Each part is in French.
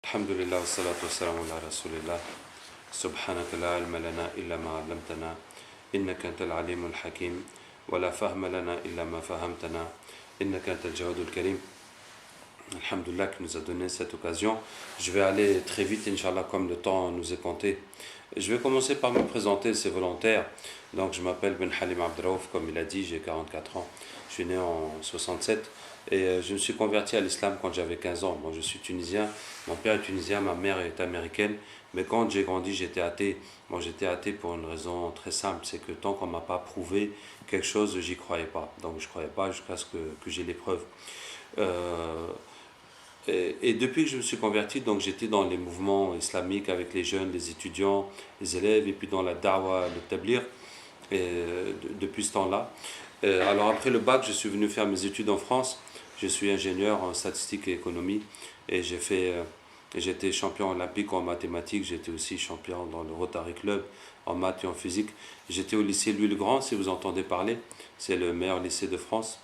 الحمد لله والصلاة والسلام على رسول الله سبحانك لا علم لنا إلا ما علمتنا إنك أنت العليم الحكيم ولا فهم لنا إلا ما فهمتنا إنك أنت الجواد الكريم. Alhamdulillah qui nous a donné cette occasion. Je vais aller très vite, Inch'Allah, comme le temps nous est compté. Je vais commencer par me présenter, c'est volontaire. Donc je m'appelle Ben Halim Abdraouf, comme il a dit, j'ai 44 ans. Je suis né en 67 et je me suis converti à l'islam quand j'avais 15 ans. Bon, je suis tunisien, mon père est tunisien, ma mère est américaine. Mais quand j'ai grandi, j'étais athée. Bon, j'étais athée pour une raison très simple, c'est que tant qu'on ne m'a pas prouvé quelque chose, j'y croyais pas. Donc je ne croyais pas jusqu'à ce que j'ai les preuves. Et depuis que je me suis converti, donc j'étais dans les mouvements islamiques avec les jeunes, les étudiants, les élèves, et puis dans la da'wah, le tablir, depuis ce temps-là. Alors après le bac, je suis venu faire mes études en France. Je suis ingénieur en statistique et économie, et j'étais champion olympique en mathématiques, j'étais aussi champion dans le Rotary Club en maths et en physique. J'étais au lycée Louis-le-Grand, si vous entendez parler. C'est le meilleur lycée de France.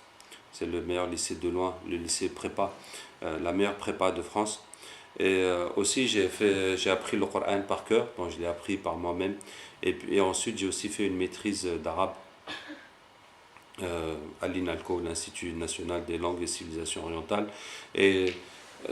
C'est le meilleur lycée de loin, le lycée prépa, la meilleure prépa de France. Et aussi, j'ai appris le Coran par cœur, donc je l'ai appris par moi-même. Et ensuite, j'ai aussi fait une maîtrise d'arabe à l'INALCO, l'Institut national des langues et civilisations orientales. Et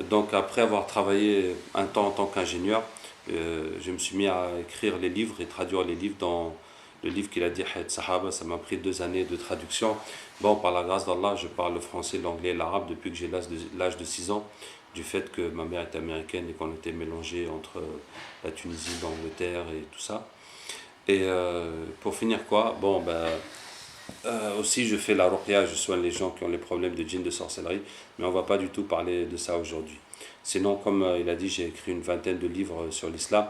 donc, après avoir travaillé un temps en tant qu'ingénieur, je me suis mis à écrire les livres et traduire les livres dans le livre qu'il a dit, Hayat Sahaba. Ça m'a pris 2 années de traduction. Bon, par la grâce d'Allah, je parle le français, l'anglais et l'arabe depuis que j'ai l'âge de 6 ans, du fait que ma mère est américaine et qu'on était mélangés entre la Tunisie, l'Angleterre et tout ça. Et pour finir quoi, bon, aussi je fais la ruqya, je soigne les gens qui ont les problèmes de djinn, de sorcellerie, mais on ne va pas du tout parler de ça aujourd'hui. Sinon, comme il a dit, j'ai écrit une vingtaine de livres sur l'islam.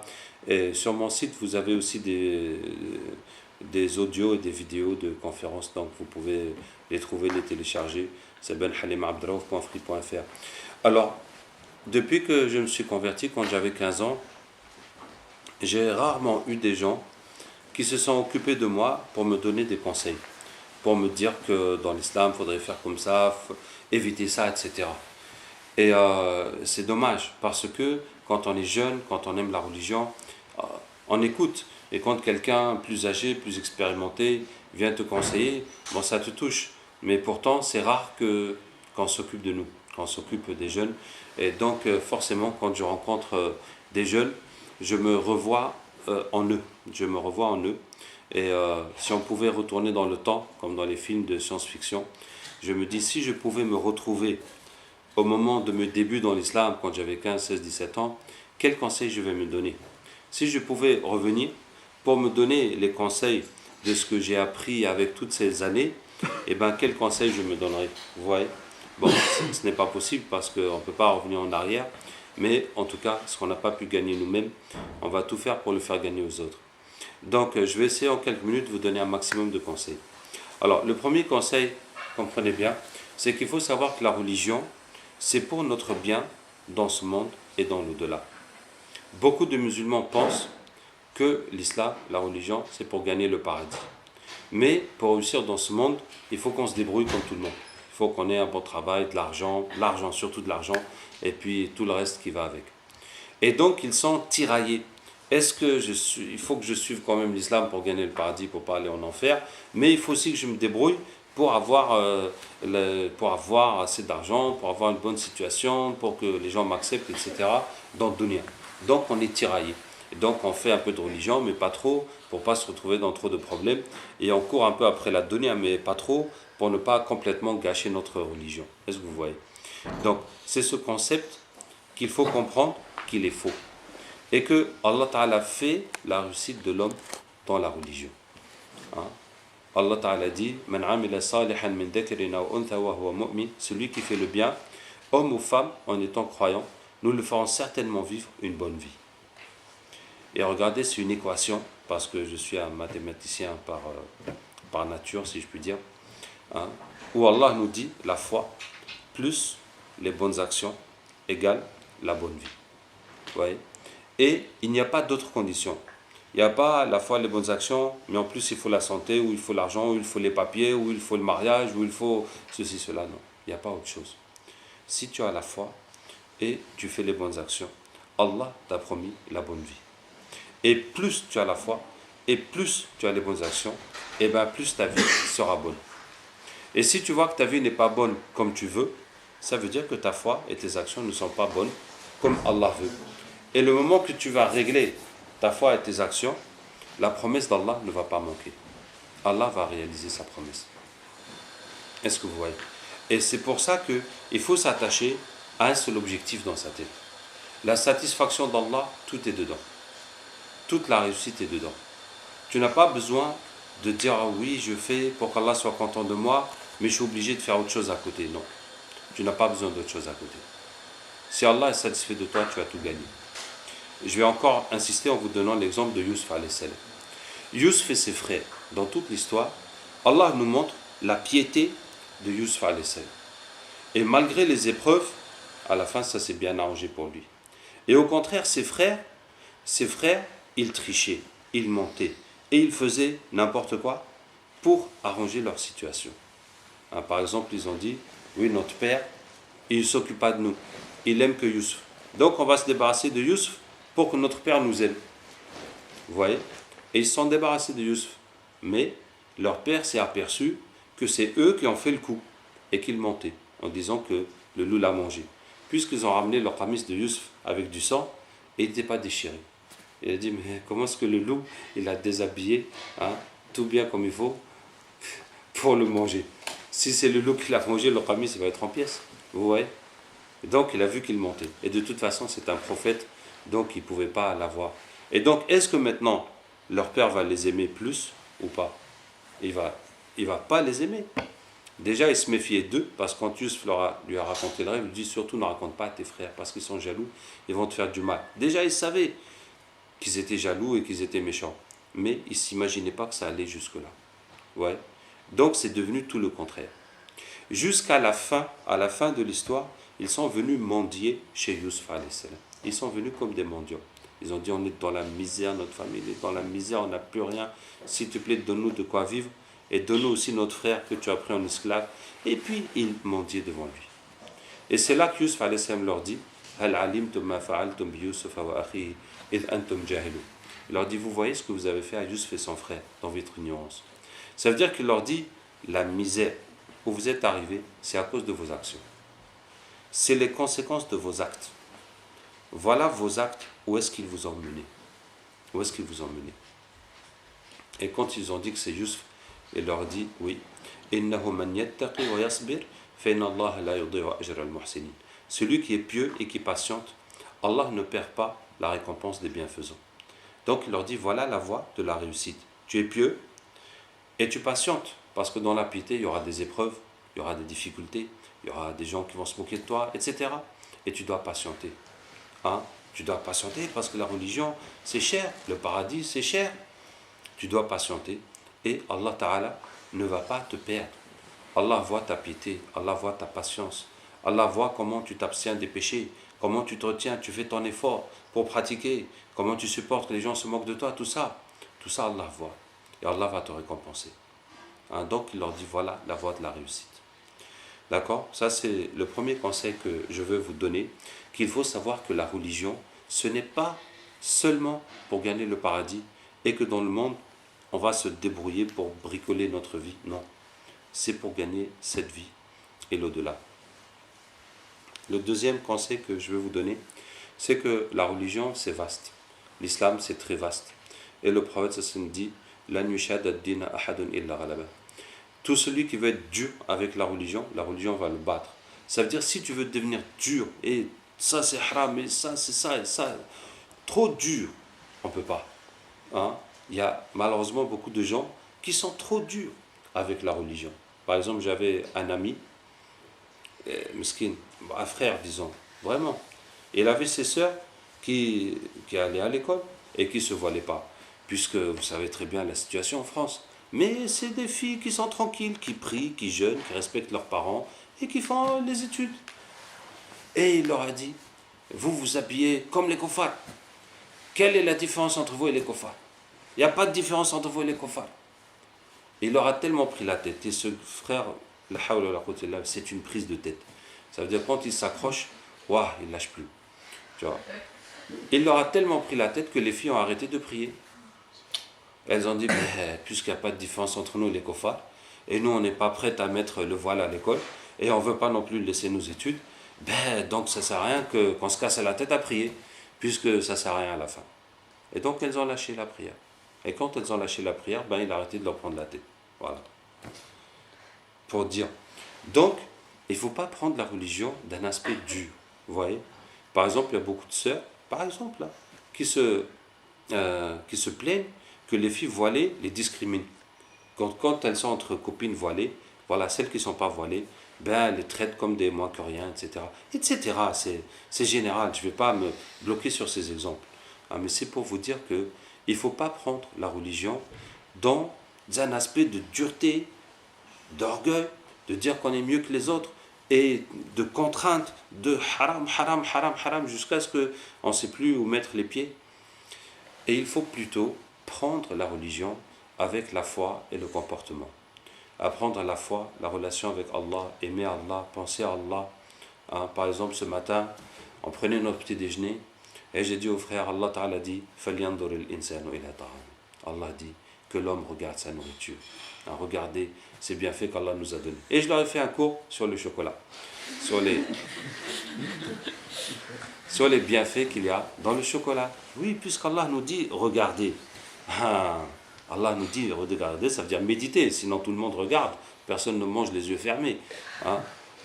Et sur mon site, vous avez aussi des audios et des vidéos de conférences, donc vous pouvez les trouver, les télécharger. C'est benhalimabdraouf.free.fr. Alors, depuis que je me suis converti, quand j'avais 15 ans, j'ai rarement eu des gens qui se sont occupés de moi pour me donner des conseils, pour me dire que dans l'islam, il faudrait faire comme ça, éviter ça, etc. Et c'est dommage, parce que quand on est jeune, quand on aime la religion, on écoute. Et quand quelqu'un plus âgé, plus expérimenté vient te conseiller, bon, ça te touche. Mais pourtant, c'est rare qu'on s'occupe de nous, qu'on s'occupe des jeunes. Et donc, forcément, quand je rencontre des jeunes, je me revois en eux. Je me revois en eux. Et si on pouvait retourner dans le temps, comme dans les films de science-fiction, je me dis, si je pouvais me retrouver au moment de mes débuts dans l'islam, quand j'avais 15, 16, 17 ans, quels conseils je vais me donner? Si je pouvais revenir pour me donner les conseils de ce que j'ai appris avec toutes ces années, eh bien, quels conseils je me donnerais? Vous voyez? Bon, ce n'est pas possible parce qu'on ne peut pas revenir en arrière, mais en tout cas, ce qu'on n'a pas pu gagner nous-mêmes, on va tout faire pour le faire gagner aux autres. Donc, je vais essayer en quelques minutes de vous donner un maximum de conseils. Alors, le premier conseil, comprenez bien, c'est qu'il faut savoir que la religion, c'est pour notre bien dans ce monde et dans l'au-delà. Beaucoup de musulmans pensent que l'islam, la religion, c'est pour gagner le paradis. Mais pour réussir dans ce monde, il faut qu'on se débrouille comme tout le monde. Il faut qu'on ait un bon travail, de l'argent, surtout de l'argent, et puis tout le reste qui va avec. Et donc, ils sont tiraillés. Il faut que je suive quand même l'islam pour gagner le paradis, pour pas aller en enfer, mais il faut aussi que je me débrouille pour avoir assez d'argent, pour avoir une bonne situation, pour que les gens m'acceptent, etc. dans le dunya. Donc on est tiraillé. Et donc on fait un peu de religion, mais pas trop, pour ne pas se retrouver dans trop de problèmes. Et on court un peu après la dunya, mais pas trop, pour ne pas complètement gâcher notre religion. Est-ce que vous voyez? Donc c'est ce concept qu'il faut comprendre qu'il est faux. Et que Allah Ta'ala fait la réussite de l'homme dans la religion. Hein? Allah Ta'ala dit Man amila salihan min dhakarin aw untha wa huwa mu'min, celui qui fait le bien, homme ou femme, en étant croyant, nous le ferons certainement vivre une bonne vie. Et regardez, c'est une équation, parce que je suis un mathématicien par nature, si je puis dire, hein, où Allah nous dit la foi plus les bonnes actions égale la bonne vie. Vous voyez? Et il n'y a pas d'autres conditions. Il n'y a pas à la fois les bonnes actions, mais en plus il faut la santé, ou il faut l'argent, ou il faut les papiers, ou il faut le mariage, ou il faut ceci, cela. Non, il n'y a pas autre chose. Si tu as la foi et tu fais les bonnes actions, Allah t'a promis la bonne vie. Et plus tu as la foi, et plus tu as les bonnes actions, et bien plus ta vie sera bonne. Et si tu vois que ta vie n'est pas bonne comme tu veux, ça veut dire que ta foi et tes actions ne sont pas bonnes comme Allah veut. Et le moment que tu vas régler ta foi et tes actions, la promesse d'Allah ne va pas manquer. Allah va réaliser sa promesse. Est-ce que vous voyez? Et c'est pour ça qu'il faut s'attacher à un seul objectif dans sa tête. La satisfaction d'Allah, tout est dedans. Toute la réussite est dedans. Tu n'as pas besoin de dire ah oui, je fais pour qu'Allah soit content de moi, mais je suis obligé de faire autre chose à côté. Non, tu n'as pas besoin d'autre chose à côté. Si Allah est satisfait de toi, tu as tout gagné. Et je vais encore insister en vous donnant l'exemple de Yusuf alayhi salam. Yusuf et ses frères, dans toute l'histoire, Allah nous montre la piété de Yusuf alayhi salam. Et malgré les épreuves, à la fin, ça s'est bien arrangé pour lui. Et au contraire, ses frères, ils trichaient, ils mentaient. Et ils faisaient n'importe quoi pour arranger leur situation. Hein, par exemple, ils ont dit, oui, notre père, il ne s'occupe pas de nous. Il aime que Yusuf. Donc, on va se débarrasser de Yusuf pour que notre père nous aime. Vous voyez? Et ils se sont débarrassés de Yusuf. Mais leur père s'est aperçu que c'est eux qui ont fait le coup et qu'ils mentaient en disant que le loup l'a mangé. Puisqu'ils ont ramené leur camis de Yusuf avec du sang et il n'était pas déchiré. Il a dit, mais comment est-ce que le loup, il a déshabillé, hein, tout bien comme il faut, pour le manger? Si c'est le loup qui l'a mangé, le camis, il va être en pièces. Vous voyez? Donc, il a vu qu'il montait. Et de toute façon, c'est un prophète, donc il ne pouvait pas l'avoir. Et donc, est-ce que maintenant, leur père va les aimer plus ou pas? Il va pas les aimer. Déjà, il se méfiait d'eux, parce que quand Yusuf lui a raconté le rêve, il dit surtout ne raconte pas à tes frères, parce qu'ils sont jaloux, ils vont te faire du mal. Déjà, il savait qu'ils étaient jaloux et qu'ils étaient méchants. Mais ils ne s'imaginaient pas que ça allait jusque-là. Ouais. Donc c'est devenu tout le contraire. Jusqu'à la fin de l'histoire, ils sont venus mendier chez Yusuf alayhi salam. Ils sont venus comme des mendiants. Ils ont dit on est dans la misère, notre famille est dans la misère, on n'a plus rien. S'il te plaît, donne-nous de quoi vivre. Et donne-nous aussi notre frère que tu as pris en esclave. Et puis ils mendiaient devant lui. Et c'est là que Yusuf alayhi salam leur dit Hal alimtum ma fa'altum bi Yusuf wa akhihi id antum jahilun. Il leur dit vous voyez ce que vous avez fait à Yusuf et son frère dans votre ignorance. Ça veut dire qu'il leur dit la misère où vous êtes arrivés, c'est à cause de vos actions. C'est les conséquences de vos actes. Voilà vos actes, où est-ce qu'ils vous ont mené. Où est-ce qu'ils vous ont mené. Et quand ils ont dit que c'est Yusuf, il leur dit oui. Innahu man yattaqi wa yasbir fa inna Allah la yudhi'u ajra al-muhsinin. Celui qui est pieux et qui patiente, Allah ne perd pas la récompense des bienfaisants. Donc il leur dit voilà la voie de la réussite. Tu es pieux et tu patientes, parce que dans la piété, il y aura des épreuves, il y aura des difficultés, il y aura des gens qui vont se moquer de toi, etc. Et tu dois patienter. Hein? Tu dois patienter parce que la religion, c'est cher, le paradis, c'est cher. Tu dois patienter et Allah Ta'ala ne va pas te perdre. Allah voit ta piété, Allah voit ta patience, Allah voit comment tu t'abstiens des péchés, comment tu te retiens, tu fais ton effort pour pratiquer, comment tu supportes que les gens se moquent de toi, tout ça Allah voit. Et Allah va te récompenser. Hein, donc il leur dit voilà la voie de la réussite. D'accord? Ça c'est le premier conseil que je veux vous donner, qu'il faut savoir que la religion, ce n'est pas seulement pour gagner le paradis et que dans le monde, on va se débrouiller pour bricoler notre vie. Non, c'est pour gagner cette vie et l'au-delà. Le deuxième conseil que je veux vous donner, c'est que la religion, c'est vaste. L'islam, c'est très vaste. Et le prophète sallallahu dit Lan yushad ad-din ahadun illa ghalaba. Tout celui qui veut être dur avec la religion va le battre. Ça veut dire si tu veux devenir dur, et ça c'est haram, et ça c'est ça, et ça, trop dur, on ne peut pas. Hein? Il y a malheureusement beaucoup de gens qui sont trop durs avec la religion. Par exemple, j'avais un ami, miskin, un frère disons, vraiment. Et il avait ses sœurs qui allaient à l'école et qui ne se voilaient pas. Puisque vous savez très bien la situation en France. Mais c'est des filles qui sont tranquilles, qui prient, qui jeûnent, qui respectent leurs parents et qui font les études. Et il leur a dit, vous vous habillez comme les kofars. Quelle est la différence entre vous et les kofars? Il n'y a pas de différence entre vous et les kofars. Il leur a tellement pris la tête. Et ce frère, la hawla la quwwata illa billah, c'est une prise de tête. Ça veut dire quand il s'accroche, waouh, il ne lâche plus. Tu vois. Il leur a tellement pris la tête que les filles ont arrêté de prier. Elles ont dit, puisqu'il n'y a pas de différence entre nous les kofars, et nous on n'est pas prêts à mettre le voile à l'école, et on ne veut pas non plus laisser nos études, donc ça ne sert à rien qu'on se casse la tête à prier, puisque ça ne sert à rien à la fin. Et donc elles ont lâché la prière. Et quand elles ont lâché la prière, il a arrêté de leur prendre la tête. Voilà. Pour dire. Donc, il ne faut pas prendre la religion d'un aspect dur. Vous voyez? Par exemple, il y a beaucoup de sœurs, par exemple, là, qui se plaignent que les filles voilées les discriminent. Quand elles sont entre copines voilées, voilà, celles qui ne sont pas voilées, elles les traitent comme des moins que rien, etc. etc. C'est général, je ne vais pas me bloquer sur ces exemples. Mais c'est pour vous dire qu'il ne faut pas prendre la religion dans un aspect de dureté, d'orgueil, de dire qu'on est mieux que les autres, et de contrainte, de haram, haram, haram, haram, jusqu'à ce qu'on ne sait plus où mettre les pieds. Et il faut plutôt prendre la religion avec la foi et le comportement. Apprendre à la foi, la relation avec Allah, aimer Allah, penser à Allah. Par exemple, ce matin, on prenait notre petit déjeuner, et j'ai dit au frère, Allah Ta'ala dit, Allah dit que l'homme regarde sa nourriture. Regardez ces bienfaits qu'Allah nous a donnés. Et je leur ai fait un cours sur le chocolat, sur les bienfaits qu'il y a dans le chocolat. Oui, puisqu'Allah nous dit regardez. Allah nous dit regarder, ça veut dire méditer, sinon tout le monde regarde, personne ne mange les yeux fermés.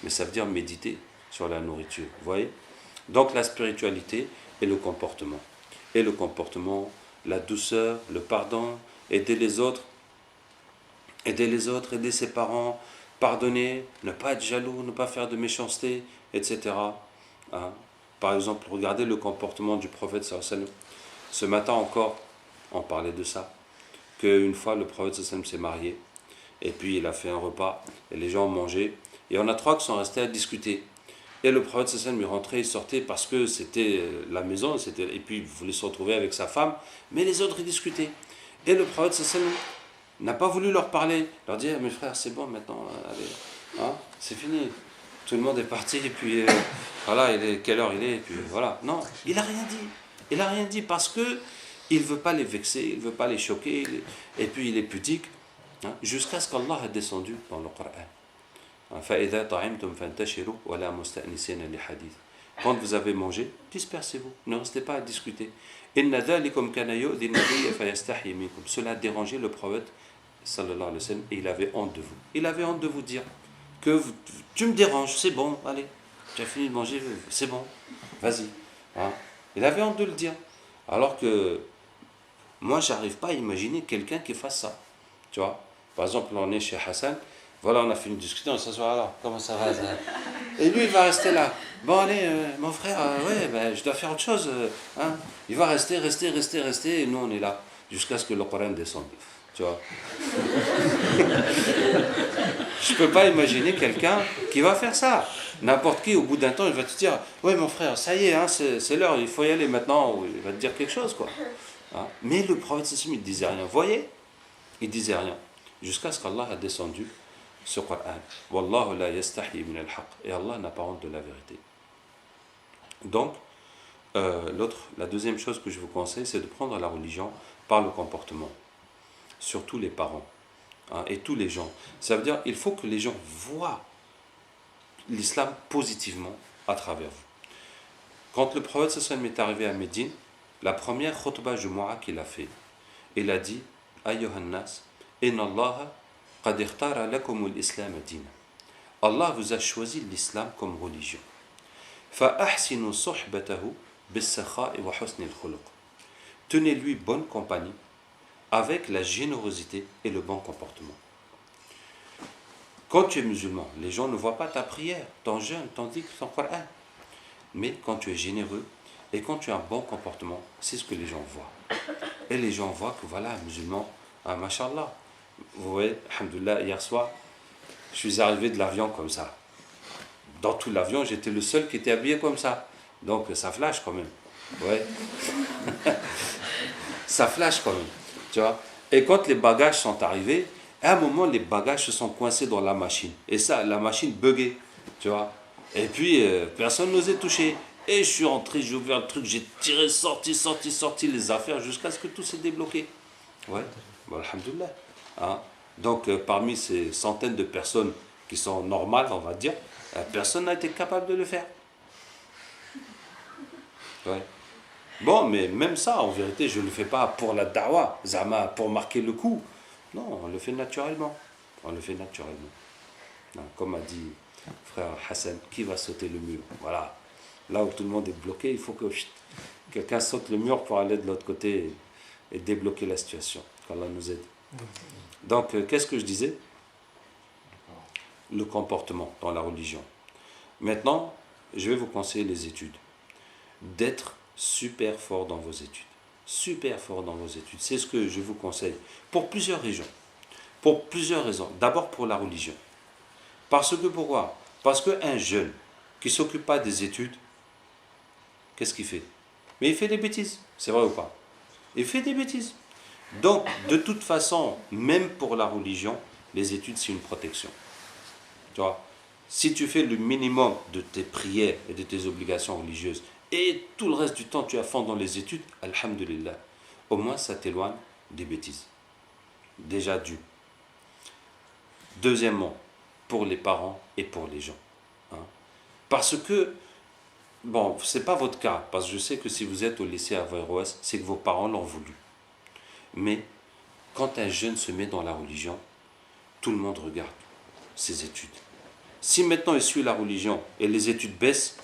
Mais ça veut dire méditer sur la nourriture. Vous voyez? Donc la spiritualité et le comportement. Et le comportement, la douceur, le pardon, aider les autres, aider ses parents, pardonner, ne pas être jaloux, ne pas faire de méchanceté, etc. Par exemple, regardez le comportement du prophète sallallahu alayhi wa sallam. Ce matin encore, on parlait de ça, qu'une fois le prophète sallallahu alayhi wa sallam s'est marié, et puis il a fait un repas, et les gens ont mangé, et on a 3 qui sont restés à discuter. Et le prophète sallallahu alayhi wa sallam, il rentrait, il sortait parce que c'était la maison, et puis il voulait se retrouver avec sa femme, mais les autres ils discutaient. Et le prophète sallallahu alayhi wa sallam n'a pas voulu leur parler, leur dire, mes frères, c'est bon maintenant, allez, c'est fini. Tout le monde est parti, et puis voilà, quelle heure il est, et puis voilà. Non, il n'a rien dit. Il n'a rien dit parce que il ne veut pas les vexer, il ne veut pas les choquer, et puis il est pudique, jusqu'à ce qu'Allah ait descendu dans le Coran. Quand vous avez mangé, dispersez-vous, ne restez pas à discuter. Cela a dérangé le prophète sallallahu alayhi wa sallam, et il avait honte de vous. Il avait honte de vous dire que tu me déranges, c'est bon, allez, tu as fini de manger, c'est bon, vas-y. Il avait honte de le dire. Alors que moi, j'arrive pas à imaginer quelqu'un qui fasse ça. Tu vois, par exemple, on est chez Hassan, voilà, on a fait une discussion, on s'assoit là, comment ça va ça? Et lui, il va rester là. Bon, allez, mon frère, je dois faire autre chose. Il va rester, et nous, on est là, jusqu'à ce que le Coran descende. Tu vois. Je ne peux pas imaginer quelqu'un qui va faire ça. N'importe qui, au bout d'un temps, il va te dire, ouais, mon frère, ça y est, c'est l'heure, il faut y aller maintenant. Il va te dire quelque chose, quoi. Mais le prophète, il ne disait rien. Vous voyez? Il ne disait rien. Jusqu'à ce qu'Allah a descendu ce Coran. Wallahu la yastahi min al-haq. Et Allah n'a pas honte de la vérité. Donc, la deuxième chose que je vous conseille, c'est de prendre la religion par le comportement. Surtout les parents et tous les gens. Ça veut dire qu'il faut que les gens voient l'islam positivement à travers vous. Quand le prophète sallallahu est arrivé à Médine, la première khutbah Jumu'ah qu'il a fait, il a dit Ayyuhan nas, inna Allah qad ikhtara lakum al-islam dina. Allah vous a choisi l'islam comme religion. Fa ahsinu suhbatahu bis-sakha'i wa husn al-khuluq. Tenez-lui bonne compagnie avec la générosité et le bon comportement. Quand tu es musulman, les gens ne voient pas ta prière, ton jeûne, ton dhikr, ton Coran. Mais quand tu es généreux et quand tu as un bon comportement, c'est ce que les gens voient. Et les gens voient que voilà, un musulman, mashallah. Vous voyez, alhamdoulilah, hier soir, je suis arrivé de l'avion comme ça. Dans tout l'avion, j'étais le seul qui était habillé comme ça. Donc ça flash quand même. Ouais. Ça flash quand même. Tu vois. Et quand les bagages sont arrivés, à un moment, les bagages se sont coincés dans la machine. Et ça, la machine buguait. Tu vois. Et puis, personne n'osait toucher. Et je suis rentré, j'ai ouvert le truc, j'ai tiré, sorti les affaires jusqu'à ce que tout s'est débloqué. Ouais, bon, alhamdoulilah. Hein? Donc, parmi ces centaines de personnes qui sont normales, on va dire, personne n'a été capable de le faire. Ouais. Bon, mais même ça, en vérité, je ne le fais pas pour la dawa, zama, pour marquer le coup. Non, on le fait naturellement. On le fait naturellement. Non, comme a dit frère Hassan, qui va sauter le mur? Voilà. Là où tout le monde est bloqué, il faut que quelqu'un saute le mur pour aller de l'autre côté et débloquer la situation. Qu'Allah nous aide. Donc, qu'est-ce que je disais? Le comportement dans la religion. Maintenant, je vais vous conseiller les études. D'être super fort dans vos études. Super fort dans vos études. C'est ce que je vous conseille. Pour plusieurs raisons. Pour plusieurs raisons. D'abord pour la religion. Parce que pourquoi? Parce qu'un jeune qui ne s'occupe pas des études, qu'est-ce qu'il fait? Mais il fait des bêtises. C'est vrai ou pas? Il fait des bêtises. Donc, de toute façon, même pour la religion, les études, c'est une protection. Tu vois? Si tu fais le minimum de tes prières et de tes obligations religieuses, et tout le reste du temps, tu es à fond dans les études, alhamdulillah, au moins ça t'éloigne des bêtises. Déjà dû. Deuxièmement, pour les parents et pour les gens. Hein. Parce que, bon, ce n'est pas votre cas, parce que je sais que si vous êtes au lycée à Averroès, c'est que vos parents l'ont voulu. Mais quand un jeune se met dans la religion, tout le monde regarde ses études. Si maintenant il suit la religion et les études baissent,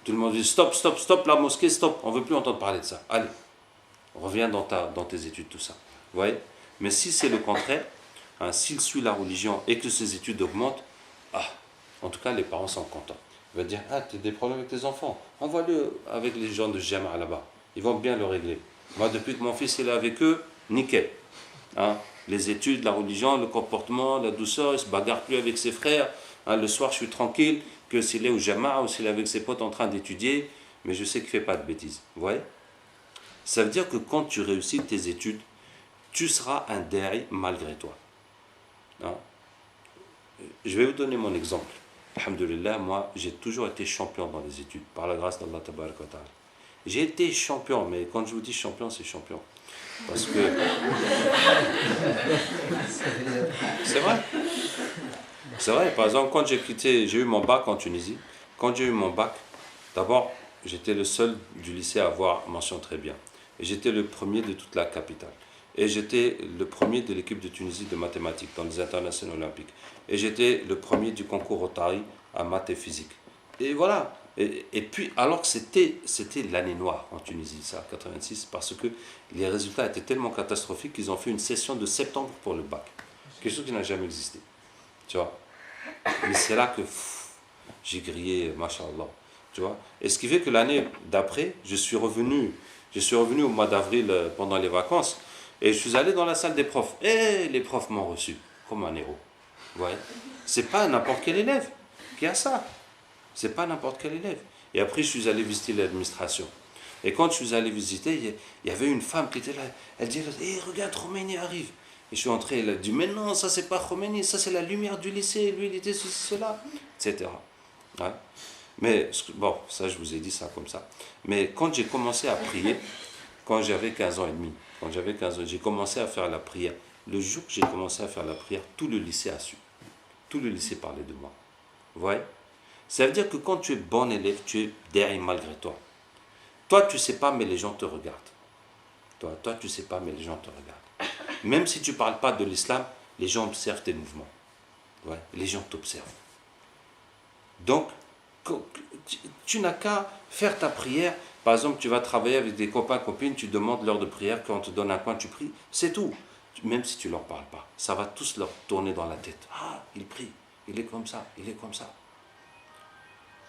tout le monde dit stop, stop, stop, la mosquée, stop, on ne veut plus entendre parler de ça. Allez, reviens dans tes études, tout ça. Vous voyez? Mais si c'est le contraire, hein, s'il suit la religion et que ses études augmentent, en tout cas les parents sont contents. Ils vont dire, tu as des problèmes avec tes enfants, envoie-le avec les gens de Jama là-bas, ils vont bien le régler. Moi, depuis que mon fils est avec eux, nickel. Hein? Les études, la religion, le comportement, la douceur, il ne se bagarre plus avec ses frères. Hein? Le soir, je suis tranquille, que s'il est au Jama ou s'il est avec ses potes en train d'étudier, mais je sais qu'il ne fait pas de bêtises. Vous voyez? Ça veut dire que quand tu réussis tes études, tu seras un da'i malgré toi. Hein? Je vais vous donner mon exemple. Alhamdulillah, moi, j'ai toujours été champion dans les études, par la grâce d'Allah Tabaraka wa Ta'ala. J'ai été champion, mais quand je vous dis champion, c'est champion. Parce que... C'est vrai. C'est vrai, par exemple, quand j'ai eu mon bac en Tunisie, quand j'ai eu mon bac, d'abord, j'étais le seul du lycée à avoir mention très bien. Et j'étais le premier de toute la capitale. Et j'étais le premier de l'équipe de Tunisie de mathématiques dans les internationaux olympiques. Et j'étais le premier du concours Rotary à maths et physique. Et voilà. Et puis, alors que c'était l'année noire en Tunisie, ça, en 86, parce que les résultats étaient tellement catastrophiques qu'ils ont fait une session de septembre pour le bac. Quelque chose qui n'a jamais existé. Tu vois. Mais c'est là que j'ai grillé, mashallah. Tu vois. Et ce qui fait que l'année d'après, je suis revenu au mois d'avril pendant les vacances, et je suis allé dans la salle des profs. Et les profs m'ont reçu comme un héros. Vous voyez. C'est pas n'importe quel élève qui a ça. C'est pas n'importe quel élève. Et après, je suis allé visiter l'administration. Et quand je suis allé visiter, il y avait une femme qui était là. Elle dit, regarde, Khomeini arrive. Et je suis entré, elle a dit, mais non, ça c'est pas Khomeini, ça c'est la lumière du lycée, lui il était ceci, cela, etc. Ouais. Mais, bon, ça je vous ai dit ça comme ça. Mais quand j'ai commencé à prier, quand j'avais 15 ans et demi, j'ai commencé à faire la prière. Le jour que j'ai commencé à faire la prière, tout le lycée a su. Tout le lycée parlait de moi. Vous voyez? Ça veut dire que quand tu es bon élève, tu es derrière malgré toi. Toi, tu ne sais pas, mais les gens te regardent. Toi, tu ne sais pas, mais les gens te regardent. Même si tu ne parles pas de l'islam, les gens observent tes mouvements. Ouais, les gens t'observent. Donc, tu n'as qu'à faire ta prière. Par exemple, tu vas travailler avec des copains, copines, tu demandes l'heure de prière, quand on te donne un coin, tu pries. C'est tout. Même si tu ne leur parles pas, ça va tous leur tourner dans la tête. Ah, il prie, il est comme ça, il est comme ça.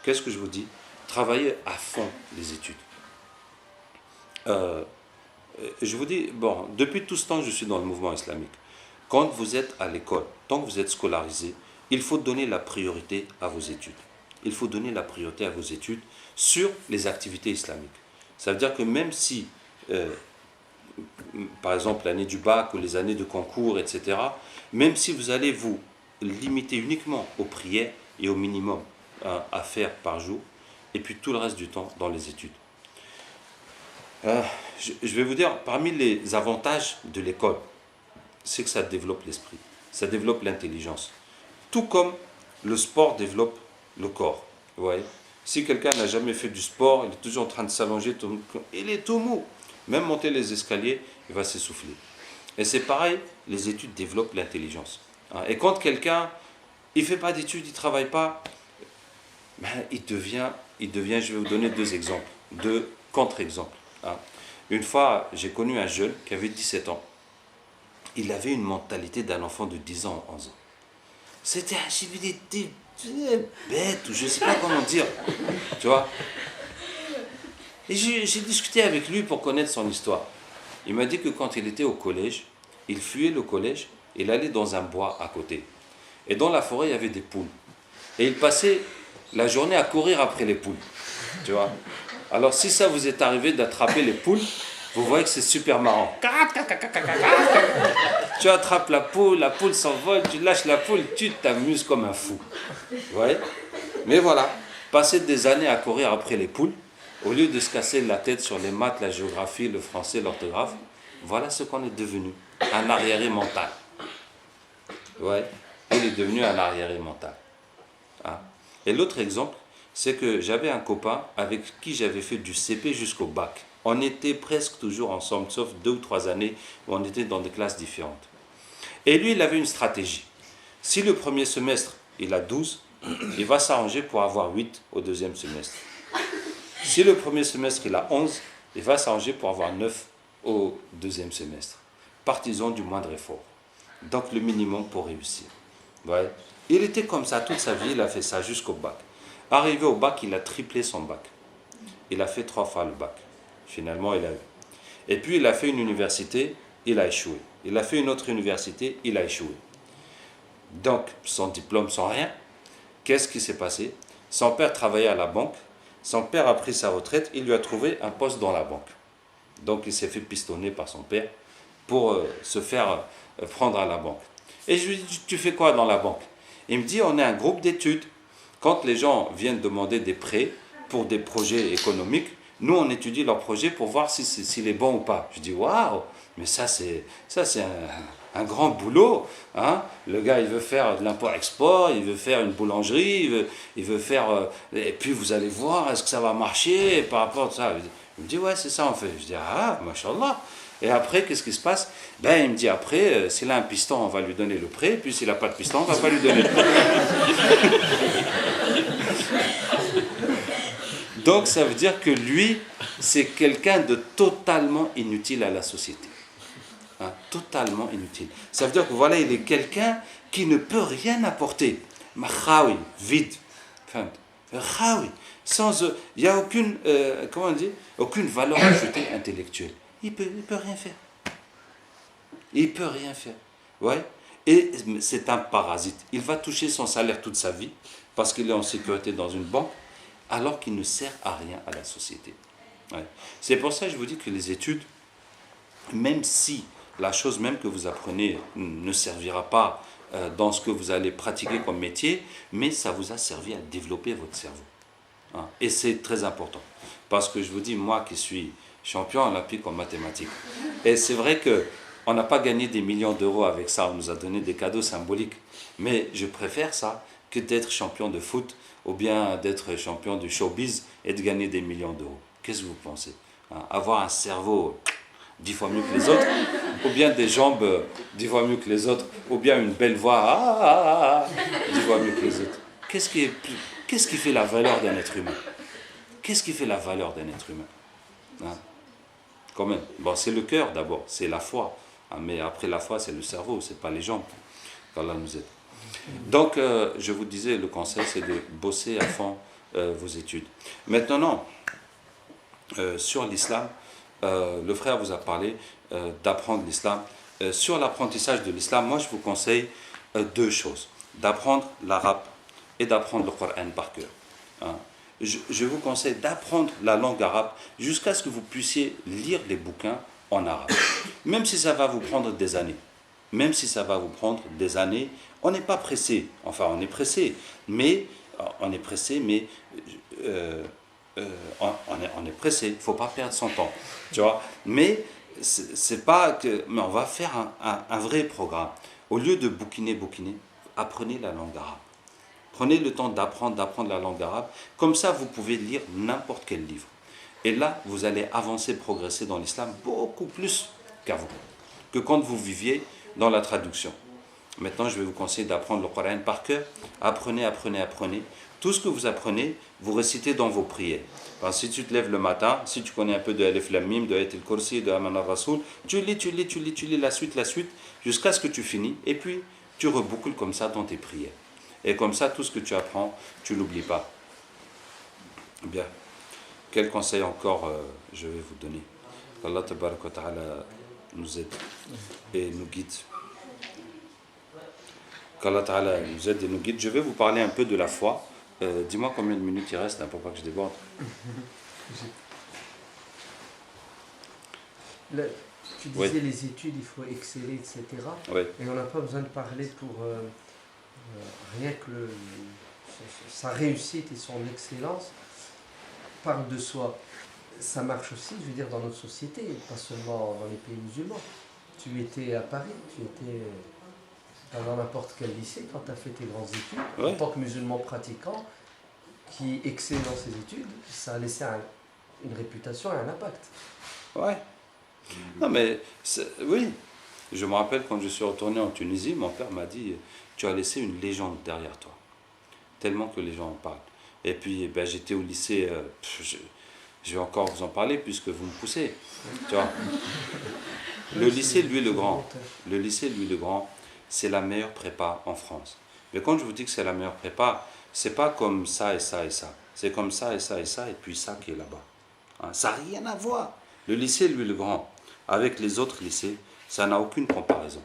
Qu'est-ce que je vous dis? Travaillez à fond les études. Je vous dis, bon, depuis tout ce temps, je suis dans le mouvement islamique. Quand vous êtes à l'école, tant que vous êtes scolarisé, il faut donner la priorité à vos études. Il faut donner la priorité à vos études sur les activités islamiques. Ça veut dire que même si, par exemple, l'année du bac ou les années de concours, etc., même si vous allez vous limiter uniquement aux prières et au minimum à faire par jour, et puis tout le reste du temps dans les études. Je vais vous dire, parmi les avantages de l'école, c'est que ça développe l'esprit, ça développe l'intelligence. Tout comme le sport développe le corps. Vous voyez, si quelqu'un n'a jamais fait du sport, il est toujours en train de s'allonger, il est tout mou. Même monter les escaliers, il va s'essouffler. Et c'est pareil, les études développent l'intelligence. Et quand quelqu'un, il ne fait pas d'études, il ne travaille pas, ben, il devient, je vais vous donner deux exemples, deux contre-exemples. Une fois, j'ai connu un jeune qui avait 17 ans. Il avait une mentalité d'un enfant de 10 ans, 11 ans. C'était un chivilité bête, ou je ne sais pas comment dire, tu vois. Et j'ai discuté avec lui pour connaître son histoire. Il m'a dit que quand il était au collège, il fuyait le collège, il allait dans un bois à côté. Et dans la forêt, il y avait des poules. Et il passait la journée à courir après les poules, tu vois. Alors si ça vous est arrivé d'attraper les poules, vous voyez que c'est super marrant. Tu attrapes la poule s'envole, tu lâches la poule, tu t'amuses comme un fou. Vous voyez? Mais voilà, passer des années à courir après les poules, au lieu de se casser la tête sur les maths, la géographie, le français, l'orthographe, voilà ce qu'on est devenu, un arriéré mental. Ouais, il est devenu un arriéré mental. Et l'autre exemple, c'est que j'avais un copain avec qui j'avais fait du CP jusqu'au bac. On était presque toujours ensemble, sauf 2 ou 3 années où on était dans des classes différentes. Et lui, il avait une stratégie. Si le premier semestre, il a 12, il va s'arranger pour avoir 8 au deuxième semestre. Si le premier semestre, il a 11, il va s'arranger pour avoir 9 au deuxième semestre. Partisan du moindre effort. Donc le minimum pour réussir. Ouais. Il était comme ça toute sa vie, il a fait ça jusqu'au bac. Arrivé au bac, il a triplé son bac. Il a fait 3 fois le bac. Finalement, il a eu. Et puis, il a fait une université, il a échoué. Il a fait une autre université, il a échoué. Donc, sans diplôme, sans rien, qu'est-ce qui s'est passé? Son père travaillait à la banque. Son père a pris sa retraite, il lui a trouvé un poste dans la banque. Donc, il s'est fait pistonner par son père pour se faire prendre à la banque. Et je lui dis, tu fais quoi dans la banque? Il me dit, on est un groupe d'études. Quand les gens viennent demander des prêts pour des projets économiques, nous, on étudie leur projet pour voir s'il est bon ou pas. Je dis, waouh, mais ça, c'est un grand boulot. Hein. Le gars, il veut faire de l'import-export, il veut faire une boulangerie, il veut faire... et puis, vous allez voir, est-ce que ça va marcher par rapport à ça? Il me dit, ouais, c'est ça, en fait. Je dis, ah, machallah. Et après, qu'est-ce qui se passe? Ben, il me dit, après, s'il a un piston, on va lui donner le prêt, puis s'il n'a pas de piston, on ne va pas lui donner le prêt. Donc, ça veut dire que lui, c'est quelqu'un de totalement inutile à la société. Hein, totalement inutile. Ça veut dire que voilà, il est quelqu'un qui ne peut rien apporter. Machaoui, vide. Khaoui. Sans, il n'y a aucune, comment on dit, aucune valeur ajoutée intellectuelle. Il peut rien faire. Il peut rien faire. Ouais. Et c'est un parasite. Il va toucher son salaire toute sa vie parce qu'il est en sécurité dans une banque, alors qu'il ne sert à rien à la société. Ouais. C'est pour ça que je vous dis que les études, même si la chose même que vous apprenez ne servira pas dans ce que vous allez pratiquer comme métier, mais ça vous a servi à développer votre cerveau. Hein. Et c'est très important. Parce que je vous dis, moi qui suis champion olympique en mathématiques, et c'est vrai qu'on n'a pas gagné des millions d'euros avec ça, on nous a donné des cadeaux symboliques, mais je préfère ça que d'être champion de foot ou bien d'être champion du showbiz et de gagner des millions d'euros. Qu'est-ce que vous pensez? Hein, avoir un cerveau 10 fois mieux que les autres, ou bien des jambes 10 fois mieux que les autres, ou bien une belle voix 10 fois mieux que les autres. Qu'est-ce qui fait la valeur d'un être humain? Qu'est-ce qui fait la valeur d'un être humain? Hein? Quand même. Bon, c'est le cœur d'abord, c'est la foi. Hein, mais après la foi, c'est le cerveau, c'est pas les jambes. Qu'Allah nous aide. Donc, je vous disais, le conseil, c'est de bosser à fond vos études. Maintenant, sur l'islam, le frère vous a parlé d'apprendre l'islam. Sur l'apprentissage de l'islam, moi, je vous conseille 2 choses. D'apprendre l'arabe et d'apprendre le Coran par cœur. Hein. Je vous conseille d'apprendre la langue arabe jusqu'à ce que vous puissiez lire les bouquins en arabe. Même si ça va vous prendre des années. Même si ça va vous prendre des années, on n'est pas pressé. Enfin, on est pressé, mais on est pressé, il ne faut pas perdre son temps, tu vois. Mais c'est pas que, mais on va faire un vrai programme. Au lieu de bouquiner, apprenez la langue arabe. Prenez le temps d'apprendre la langue arabe. Comme ça, vous pouvez lire n'importe quel livre. Et là, vous allez avancer, progresser dans l'islam beaucoup plus qu'avant, que quand vous viviez dans la traduction. Maintenant, je vais vous conseiller d'apprendre le Coran par cœur. Apprenez. Tout ce que vous apprenez, vous récitez dans vos prières. Parce que si tu te lèves le matin, si tu connais un peu de Alif Lam Mim, de Ayat al-Kursi, de Aman al-Rasoul, tu lis la suite, jusqu'à ce que tu finis. Et puis, tu reboucles comme ça dans tes prières. Et comme ça, tout ce que tu apprends, tu ne l'oublies pas. Bien. Quel conseil encore je vais vous donner? Qu'Allah Tabarak wa Ta'ala nous aide et nous guide. Qu'Allah Ta'ala nous aide et nous guide. Je vais vous parler un peu de la foi. Dis-moi combien de minutes il reste, pour pas que je déborde. Là, tu disais les études, il faut exceller, etc. Oui. Et on n'a pas besoin de parler pour rien que sa réussite et son excellence parle de soi. Ça marche aussi, je veux dire, dans notre société, pas seulement dans les pays musulmans. Tu étais à Paris, tu étais dans n'importe quel lycée quand tu as fait tes grandes études. Oui. En tant que musulman pratiquant, qui excelle dans ses études, ça a laissé une réputation et un impact. Ouais. Non mais, oui. Je me rappelle quand je suis retourné en Tunisie, mon père m'a dit, tu as laissé une légende derrière toi. Tellement que les gens en parlent. Et puis, j'étais au lycée, je vais encore vous en parler puisque vous me poussez. Tu vois. Le lycée Louis le Grand, c'est la meilleure prépa en France. Mais quand je vous dis que c'est la meilleure prépa, c'est pas comme ça et ça et ça. C'est comme ça et ça et ça et puis ça qui est là-bas. Hein, ça n'a rien à voir. Le lycée Louis le Grand, avec les autres lycées, ça n'a aucune comparaison.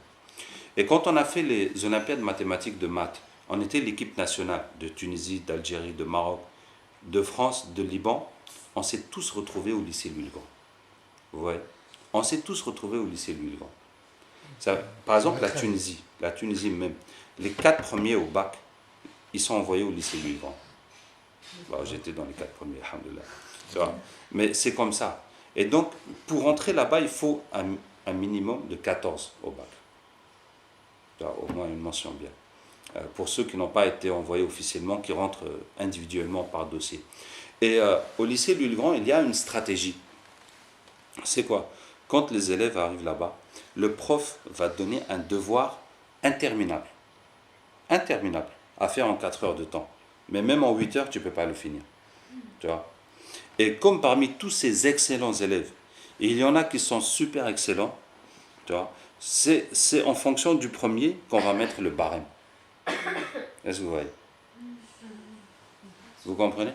Et quand on a fait les Olympiades mathématiques de maths, on était l'équipe nationale de Tunisie, d'Algérie, de Maroc, de France, de Liban. On s'est tous retrouvés au lycée Louis le Grand. Vous voyez? On s'est tous retrouvés au lycée Louis le Grand. Ça, par exemple, la Tunisie même, les 4 premiers au bac, ils sont envoyés au lycée Louis le Grand. Bon, j'étais dans les 4 premiers, alhamdoulilah. Mais c'est comme ça. Et donc, pour rentrer là-bas, il faut un minimum de 14 au bac. Au moins une mention bien. Pour ceux qui n'ont pas été envoyés officiellement, qui rentrent individuellement par dossier. Et au lycée Louis le Grand, il y a une stratégie. C'est quoi? Quand les élèves arrivent là-bas, le prof va donner un devoir interminable. Interminable. À faire en 4 heures de temps. Mais même en 8 heures, tu ne peux pas le finir. Tu vois? Et comme parmi tous ces excellents élèves, et il y en a qui sont super excellents, tu vois, c'est en fonction du premier qu'on va mettre le barème. Est-ce que vous voyez? Vous comprenez?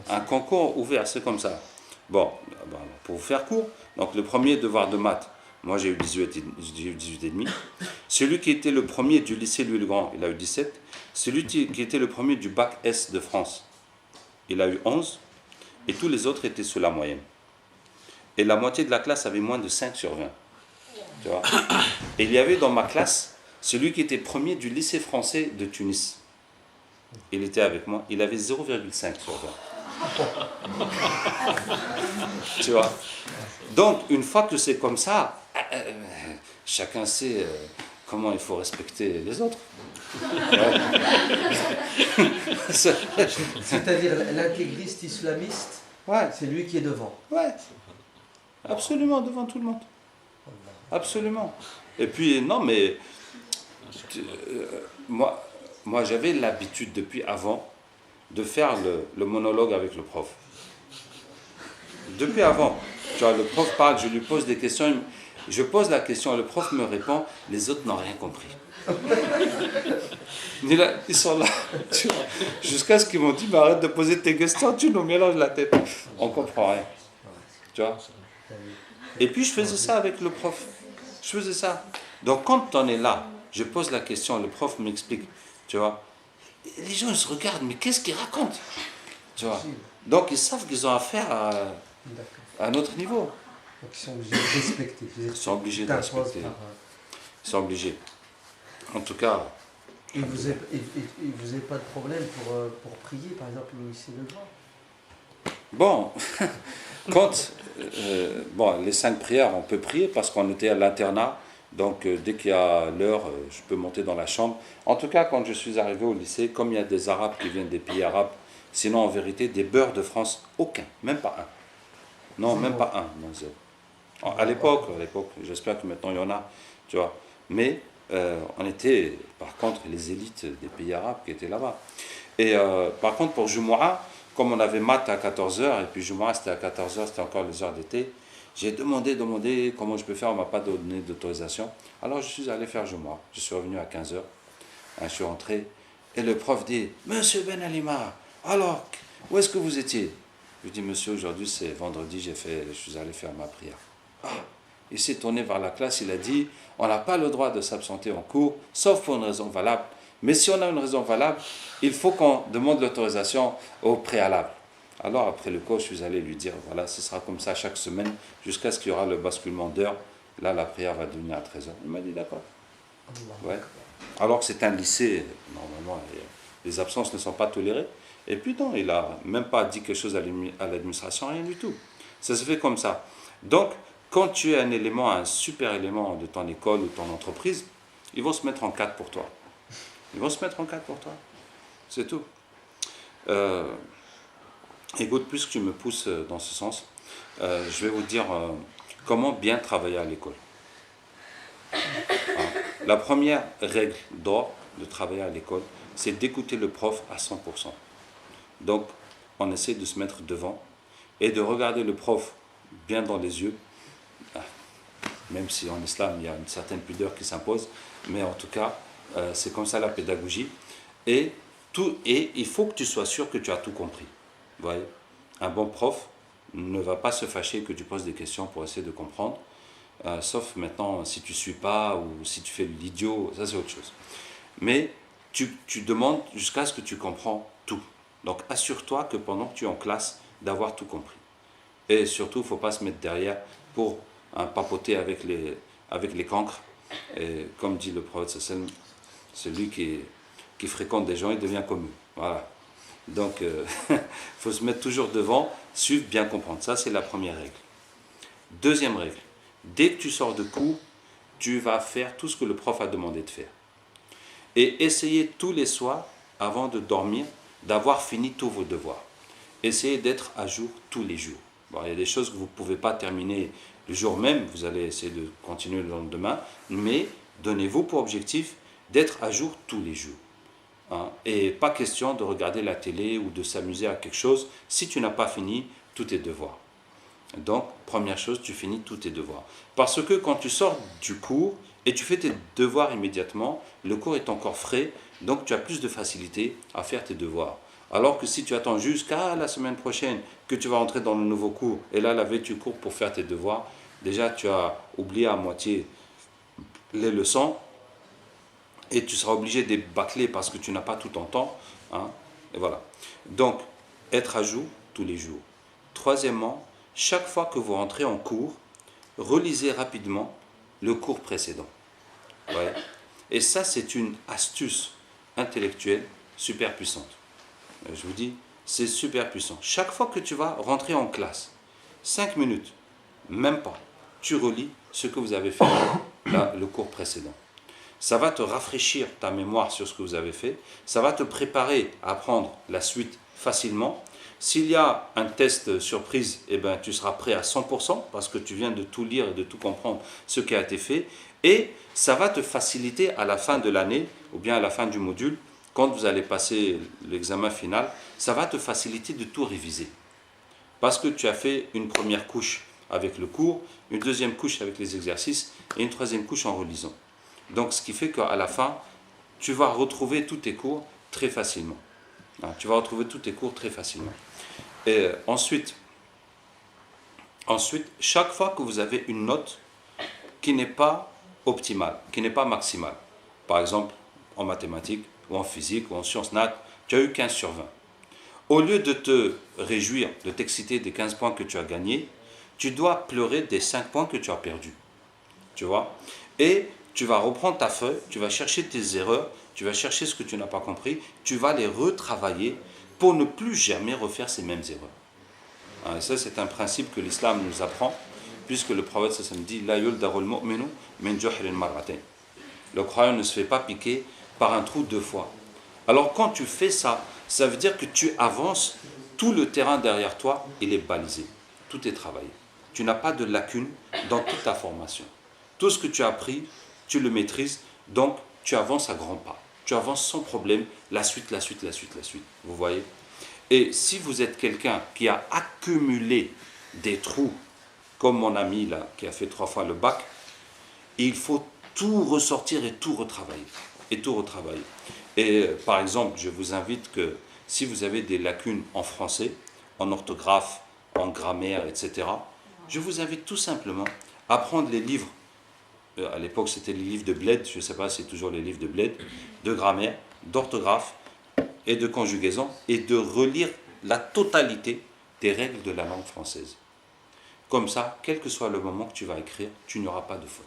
Un concours ouvert, c'est comme ça. Bon, pour vous faire court, donc le premier devoir de maths, moi j'ai eu 18,5. Celui qui était le premier du lycée Louis le Grand, il a eu 17. Celui qui était le premier du bac S de France, il a eu 11. Et tous les autres étaient sous la moyenne. Et la moitié de la classe avait moins de 5 sur 20. Tu vois? Et il y avait dans ma classe celui qui était premier du lycée français de Tunis. Il était avec moi, il avait 0,5 sur 20. Tu vois? Donc, une fois que c'est comme ça, chacun sait comment il faut respecter les autres. C'est-à-dire l'intégriste islamiste, Ouais. c'est lui qui est devant. Ouais. Absolument, devant tout le monde. Absolument. Et puis, non, mais moi j'avais l'habitude depuis avant de faire le monologue avec le prof. Depuis avant. Tu vois, le prof parle, je lui pose des questions, je pose la question, le prof me répond, les autres n'ont rien compris. Ils sont là, tu vois, jusqu'à ce qu'ils m'ont dit, mais arrête de poser tes questions, tu nous mélanges la tête. On comprend rien. Tu vois? Et puis je faisais ça avec le prof. Je faisais ça. Donc quand on est là, je pose la question, le prof m'explique. Tu vois? Les gens ils se regardent, mais qu'est-ce qu'ils racontent? Tu vois? Donc ils savent qu'ils ont affaire à un autre niveau. Donc ils sont obligés de respecter. Ils sont obligés de respecter. Ils sont obligés. En tout cas. Et vous n'avez pas de problème pour prier, par exemple, au lycée Le Grand? Bon, quand, bon, les 5 prières, on peut prier parce qu'on était à l'internat. Donc, dès qu'il y a l'heure, je peux monter dans la chambre. En tout cas, quand je suis arrivé au lycée, comme il y a des Arabes qui viennent des pays arabes, sinon en vérité, des beurs de France, aucun, même pas un. Non, même Zéro. pas un, non, zéro. À l'époque, j'espère que maintenant il y en a, tu vois. Mais on était, par contre, les élites des pays arabes qui étaient là-bas. Et par contre, pour Jumu'ah, comme on avait maths à 14 heures et puis Jumu'ah c'était à 14 heures, c'était encore les heures d'été, j'ai demandé comment je peux faire, on ne m'a pas donné d'autorisation. Alors je suis allé faire Jumu'ah. Je suis revenu à 15 heures, hein, je suis rentré, et le prof dit, Monsieur Ben Alima, alors, où est-ce que vous étiez? Je dis, monsieur, aujourd'hui c'est vendredi, je suis allé faire ma prière. Ah, il s'est tourné vers la classe, il a dit, on n'a pas le droit de s'absenter en cours, sauf pour une raison valable. Mais si on a une raison valable, il faut qu'on demande l'autorisation au préalable. Alors après le cours, je suis allé lui dire, voilà, ce sera comme ça chaque semaine, jusqu'à ce qu'il y aura le basculement d'heure. Là, la prière va devenir à 13 heures. Il m'a dit, d'accord. Allah. Ouais. Alors que c'est un lycée, normalement, les absences ne sont pas tolérées. Et puis non, il n'a même pas dit quelque chose à l'administration, rien du tout. Ça se fait comme ça. Donc, quand tu es un élément, un super élément de ton école ou ton entreprise, ils vont se mettre en quatre pour toi. Ils vont se mettre en quatre pour toi. C'est tout. Écoute, plus que tu me pousses dans ce sens, je vais vous dire comment bien travailler à l'école. Hein. La première règle d'or de travailler à l'école, c'est d'écouter le prof à 100%. Donc, on essaie de se mettre devant et de regarder le prof bien dans les yeux, même si en islam, il y a une certaine pudeur qui s'impose, mais en tout cas, c'est comme ça la pédagogie. Et il faut que tu sois sûr que tu as tout compris. Vous voyez, un bon prof ne va pas se fâcher que tu poses des questions pour essayer de comprendre, sauf maintenant si tu ne suis pas ou si tu fais l'idiot, ça c'est autre chose. Mais tu demandes jusqu'à ce que tu comprends tout. Donc assure-toi que pendant que tu es en classe, d'avoir tout compris. Et surtout, il ne faut pas se mettre derrière pour papoter avec les cancres. Et comme dit le prophète, celui qui fréquente des gens, il devient comme eux. Voilà. Donc, il faut se mettre toujours devant, suivre, bien comprendre. Ça, c'est la première règle. Deuxième règle, dès que tu sors de cours, tu vas faire tout ce que le prof a demandé de faire. Et essayez tous les soirs, avant de dormir, d'avoir fini tous vos devoirs. Essayez d'être à jour tous les jours. Bon, il y a des choses que vous ne pouvez pas terminer le jour même, vous allez essayer de continuer le lendemain, mais donnez-vous pour objectif d'être à jour tous les jours. Hein, et pas question de regarder la télé ou de s'amuser à quelque chose si tu n'as pas fini tous tes devoirs. Donc, première chose, tu finis tous tes devoirs. Parce que quand tu sors du cours et tu fais tes devoirs immédiatement, le cours est encore frais, donc tu as plus de facilité à faire tes devoirs. Alors que si tu attends jusqu'à la semaine prochaine que tu vas entrer dans le nouveau cours, et là, la veille, tu cours pour faire tes devoirs, déjà, tu as oublié à moitié les leçons, et tu seras obligé de les bâcler parce que tu n'as pas tout ton temps. Hein, et voilà. Donc, être à jour tous les jours. Troisièmement, chaque fois que vous rentrez en cours, relisez rapidement le cours précédent. Ouais. Et ça, c'est une astuce intellectuelle super puissante. Je vous dis, c'est super puissant. Chaque fois que tu vas rentrer en classe, 5 minutes, même pas, tu relis ce que vous avez fait là, le cours précédent. Ça va te rafraîchir ta mémoire sur ce que vous avez fait. Ça va te préparer à apprendre la suite facilement. S'il y a un test surprise, eh ben, tu seras prêt à 100% parce que tu viens de tout lire et de tout comprendre ce qui a été fait. Et ça va te faciliter à la fin de l'année ou bien à la fin du module, quand vous allez passer l'examen final, ça va te faciliter de tout réviser. Parce que tu as fait une première couche avec le cours, une deuxième couche avec les exercices et une troisième couche en relisant. Donc, ce qui fait qu'à la fin, tu vas retrouver tous tes cours très facilement. Tu vas retrouver tous tes cours très facilement. Et ensuite, chaque fois que vous avez une note qui n'est pas optimale, qui n'est pas maximale, par exemple en mathématiques ou en physique ou en sciences nat, tu as eu 15 sur 20. Au lieu de te réjouir, de t'exciter des 15 points que tu as gagnés, tu dois pleurer des 5 points que tu as perdus. Tu vois? Et tu vas reprendre ta feuille, tu vas chercher tes erreurs, tu vas chercher ce que tu n'as pas compris, tu vas les retravailler pour ne plus jamais refaire ces mêmes erreurs. Et ça, c'est un principe que l'islam nous apprend, puisque le prophète sallam dit La yuldarul mu'minu min juhrin marratain. Le croyant ne se fait pas piquer par un trou 2 fois. Alors quand tu fais ça, ça veut dire que tu avances, tout le terrain derrière toi, il est balisé, tout est travaillé. Tu n'as pas de lacune dans toute ta formation. Tout ce que tu as appris, tu le maîtrises, donc tu avances à grands pas. Tu avances sans problème, la suite, la suite, la suite, la suite. Vous voyez? Et si vous êtes quelqu'un qui a accumulé des trous, comme mon ami là, qui a fait 3 fois le bac, il faut tout ressortir et tout retravailler. Et tout retravailler. Et par exemple, je vous invite que si vous avez des lacunes en français, en orthographe, en grammaire, etc., je vous invite tout simplement à prendre les livres, à l'époque c'était les livres de Bled, je ne sais pas si c'est toujours les livres de Bled, de grammaire, d'orthographe et de conjugaison, et de relire la totalité des règles de la langue française. Comme ça, quel que soit le moment que tu vas écrire, tu n'auras pas de faute.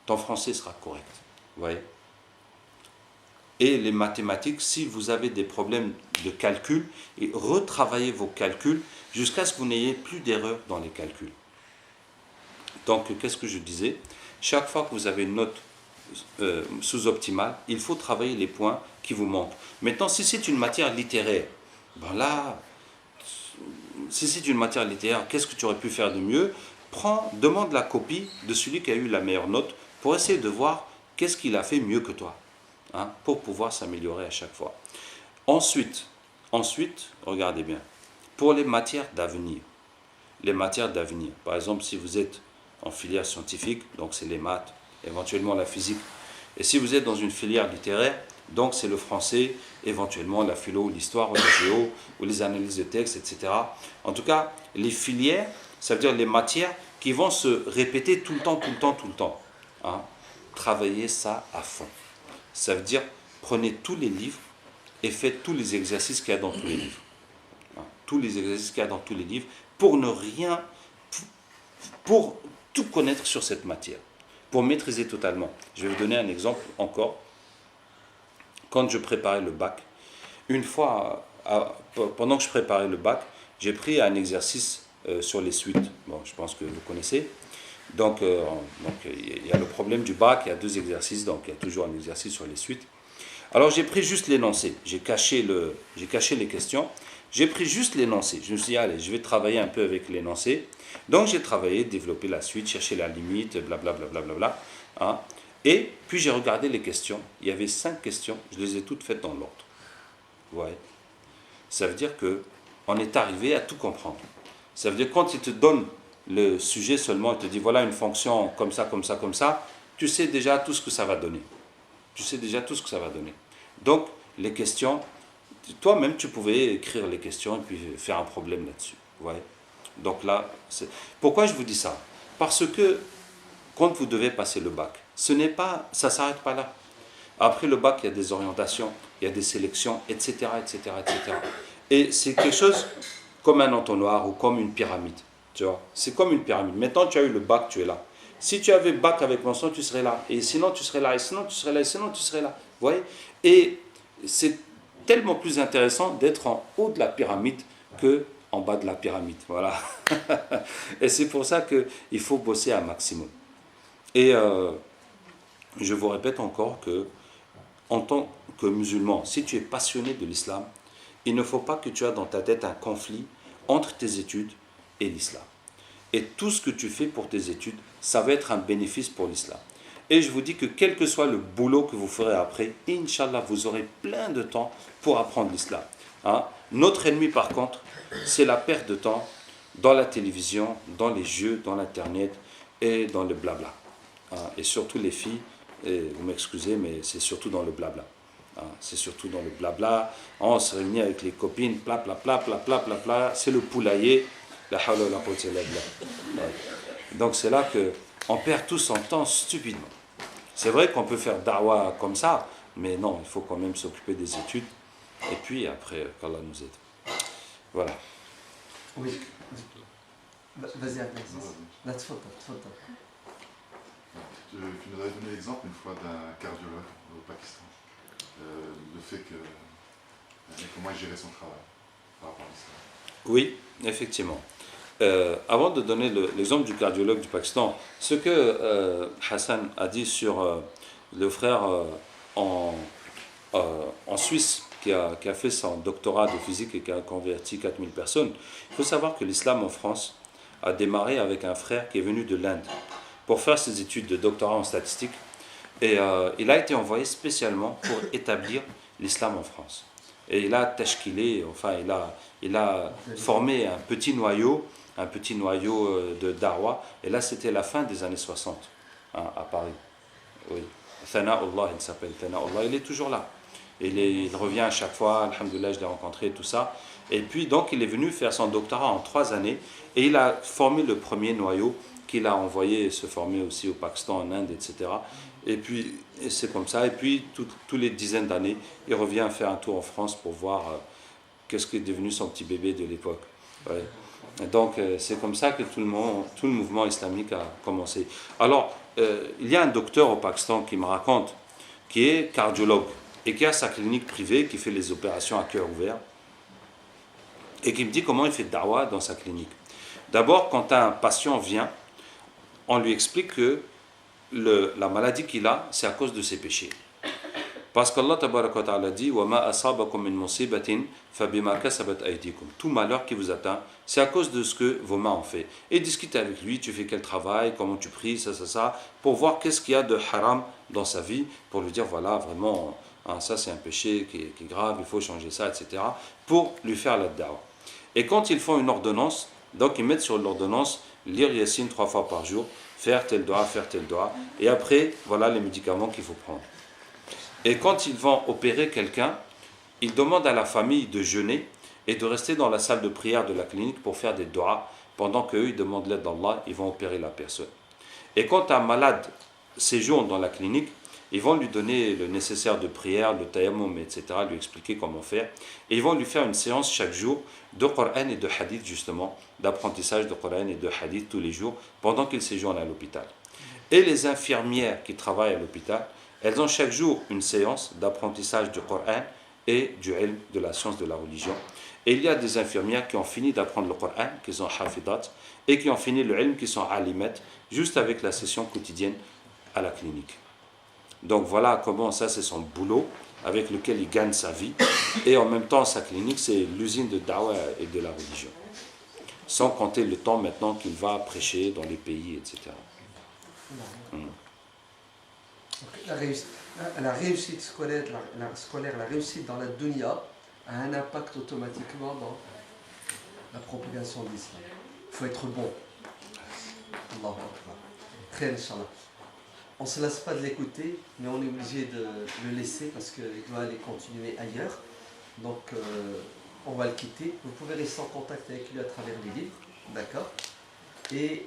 Ton français sera correct. Vous voyez? Et les mathématiques, si vous avez des problèmes de calcul, et retravaillez vos calculs jusqu'à ce que vous n'ayez plus d'erreurs dans les calculs. Donc, qu'est-ce que je disais? Chaque fois que vous avez une note sous-optimale, il faut travailler les points qui vous manquent. Maintenant, si c'est une matière littéraire, ben là, si c'est une matière littéraire, qu'est-ce que tu aurais pu faire de mieux? Demande la copie de celui qui a eu la meilleure note pour essayer de voir qu'est-ce qu'il a fait mieux que toi, hein, pour pouvoir s'améliorer à chaque fois. Ensuite, regardez bien, pour les matières d'avenir, par exemple, si vous êtes en filière scientifique, donc c'est les maths, éventuellement la physique, et si vous êtes dans une filière littéraire, donc c'est le français, éventuellement la philo, l'histoire, ou la géo, ou les analyses de texte, etc. En tout cas, les filières, ça veut dire les matières qui vont se répéter tout le temps, tout le temps, tout le temps. Hein. Travaillez ça à fond. Ça veut dire, prenez tous les livres et faites tous les exercices qu'il y a dans tous les livres. Hein. Tous les exercices qu'il y a dans tous les livres, pour tout connaître sur cette matière, pour maîtriser totalement. Je vais vous donner un exemple encore. Quand je préparais le bac, une fois, pendant que je préparais le bac, j'ai pris un exercice sur les suites. Bon, je pense que vous connaissez. Donc, il y a le problème du bac, il y a 2 exercices, donc il y a toujours un exercice sur les suites. Alors, j'ai pris juste l'énoncé. J'ai caché les questions. J'ai pris juste l'énoncé. Je me suis dit, allez, je vais travailler un peu avec l'énoncé. Donc, j'ai travaillé, développé la suite, cherché la limite, blablabla. Bla, hein. Et puis, j'ai regardé les questions. Il y avait 5 questions. Je les ai toutes faites dans l'ordre. Ouais. Ça veut dire qu'on est arrivé à tout comprendre. Ça veut dire que quand il te donne le sujet seulement, il te dit, voilà une fonction comme ça, comme ça, comme ça, tu sais déjà tout ce que ça va donner. Donc, les questions, toi-même, tu pouvais écrire les questions et puis faire un problème là-dessus. Ouais. Donc là, pourquoi je vous dis ça? Parce que quand vous devez passer le bac, ça ne s'arrête pas là. Après le bac, il y a des orientations, il y a des sélections, etc., etc., etc. Et c'est quelque chose comme un entonnoir ou comme une pyramide. Tu vois, c'est comme une pyramide. Maintenant, tu as eu le bac, tu es là. Si tu avais bac avec mention, tu serais là. Et sinon, tu serais là. Et sinon, tu serais là. Et sinon, tu serais là. Vous voyez? Et c'est tellement plus intéressant d'être en haut de la pyramide que en bas de la pyramide. Voilà. Et c'est pour ça qu'il faut bosser un maximum. Et je vous répète encore que, en tant que musulman, si tu es passionné de l'islam, il ne faut pas que tu aies dans ta tête un conflit entre tes études et l'islam. Et tout ce que tu fais pour tes études, ça va être un bénéfice pour l'islam. Et je vous dis que quel que soit le boulot que vous ferez après, Inch'Allah, vous aurez plein de temps pour apprendre l'islam. Hein? Notre ennemi, par contre, c'est la perte de temps dans la télévision, dans les jeux, dans l'Internet et dans le blabla. Hein? Et surtout les filles, et vous m'excusez, mais c'est surtout dans le blabla. Hein? C'est surtout dans le blabla. On se réunit avec les copines, pla pla pla pla pla pla pla. C'est le poulailler. La hawla wa la quwwata illa billah. Donc c'est là qu'on perd tout son temps stupidement. C'est vrai qu'on peut faire da'wah comme ça, mais non, il faut quand même s'occuper des études. Et puis après, qu'Allah nous aide. Voilà. Oui. Vas-y, là, tu nous avais donné l'exemple une fois d'un cardiologue au Pakistan. Le fait que comment il gérait son travail par rapport à l'islam. Oui, effectivement. Avant de donner l'exemple du cardiologue du Pakistan, ce que Hassan a dit sur le frère en Suisse qui a fait son doctorat de physique et qui a converti 4000 personnes, il faut savoir que l'islam en France a démarré avec un frère qui est venu de l'Inde pour faire ses études de doctorat en statistique. Et il a été envoyé spécialement pour établir l'islam en France. Et il a tashkilé, enfin il a formé un petit noyau de Darwa. Et là c'était la fin des années 60 hein, à Paris. Oui. Thana'ullah, il s'appelle Thana'ullah, il est toujours là. Il revient à chaque fois, alhamdoulilah, je l'ai rencontré, tout ça. Et puis donc il est venu faire son doctorat en 3 années et il a formé le premier noyau qu'il a envoyé se former aussi au Pakistan, en Inde, etc. Et puis c'est comme ça. Et puis tous les dizaines d'années, il revient faire un tour en France pour voir qu'est-ce qui est devenu son petit bébé de l'époque. Ouais. Et donc c'est comme ça que tout le mouvement islamique a commencé. Alors il y a un docteur au Pakistan qui me raconte, qui est cardiologue et qui a sa clinique privée, qui fait les opérations à cœur ouvert, et qui me dit comment il fait da'wah dans sa clinique. D'abord, quand un patient vient, on lui explique que la maladie qu'il a, c'est à cause de ses péchés. Parce qu'Allah tabaraka wa ta'ala dit وَمَا أَصَابَكُم مِّن مُّصِيبَةٍ فَبِمَا كَسَبَتْ أَيْدِيكُم. Tout malheur qui vous atteint, c'est à cause de ce que vos mains ont fait. Et discute avec lui, tu fais quel travail, comment tu pries, ça, pour voir qu'est-ce qu'il y a de haram dans sa vie, pour lui dire voilà, vraiment, hein, ça c'est un péché qui est grave, il faut changer ça, etc. Pour lui faire la da'wah. Et quand ils font une ordonnance, donc ils mettent sur l'ordonnance lire Yassine 3 fois par jour, faire tel doigt, et après, voilà les médicaments qu'il faut prendre. Et quand ils vont opérer quelqu'un, ils demandent à la famille de jeûner et de rester dans la salle de prière de la clinique pour faire des doigts, pendant qu'eux, ils demandent l'aide d'Allah, ils vont opérer la personne. Et quand un malade séjourne dans la clinique, ils vont lui donner le nécessaire de prière, le tayammum, etc., lui expliquer comment faire. Et ils vont lui faire une séance chaque jour de Coran et de Hadith, justement, d'apprentissage de Coran et de Hadith tous les jours, pendant qu'il séjourne à l'hôpital. Et les infirmières qui travaillent à l'hôpital, elles ont chaque jour une séance d'apprentissage du Coran et du ilm, de la science de la religion. Et il y a des infirmières qui ont fini d'apprendre le Coran, qui sont hafidat, et qui ont fini le ilm, qui sont alimet, juste avec la session quotidienne à la clinique. Donc voilà comment ça c'est son boulot avec lequel il gagne sa vie. Et en même temps sa clinique c'est l'usine de da'wah et de la religion. Sans compter le temps maintenant qu'il va prêcher dans les pays, etc. La réussite scolaire, la réussite dans la dunya a un impact automatiquement dans la propagation de l'islam. Il faut être bon. Allahu Akbar. Très Inch'Allah. On ne se lasse pas de l'écouter, mais on est obligé de le laisser parce qu'il doit aller continuer ailleurs. Donc on va le quitter. Vous pouvez rester en contact avec lui à travers les livres, d'accord? Et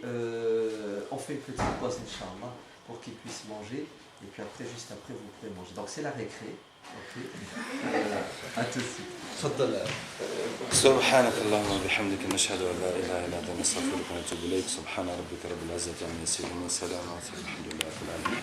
on fait une petite pause, Inch'Allah, pour qu'il puisse manger. Et puis après, juste après, vous pouvez manger. Donc c'est la récré. Ok. À tout de suite. تفضل. سبحانك اللهم وبحمدك نشهد ان لا اله الا انت نستغفرك ونتوب اليك سبحان ربك رب العزه عما يصفون وسلام على المرسلين والحمد لله رب العالمين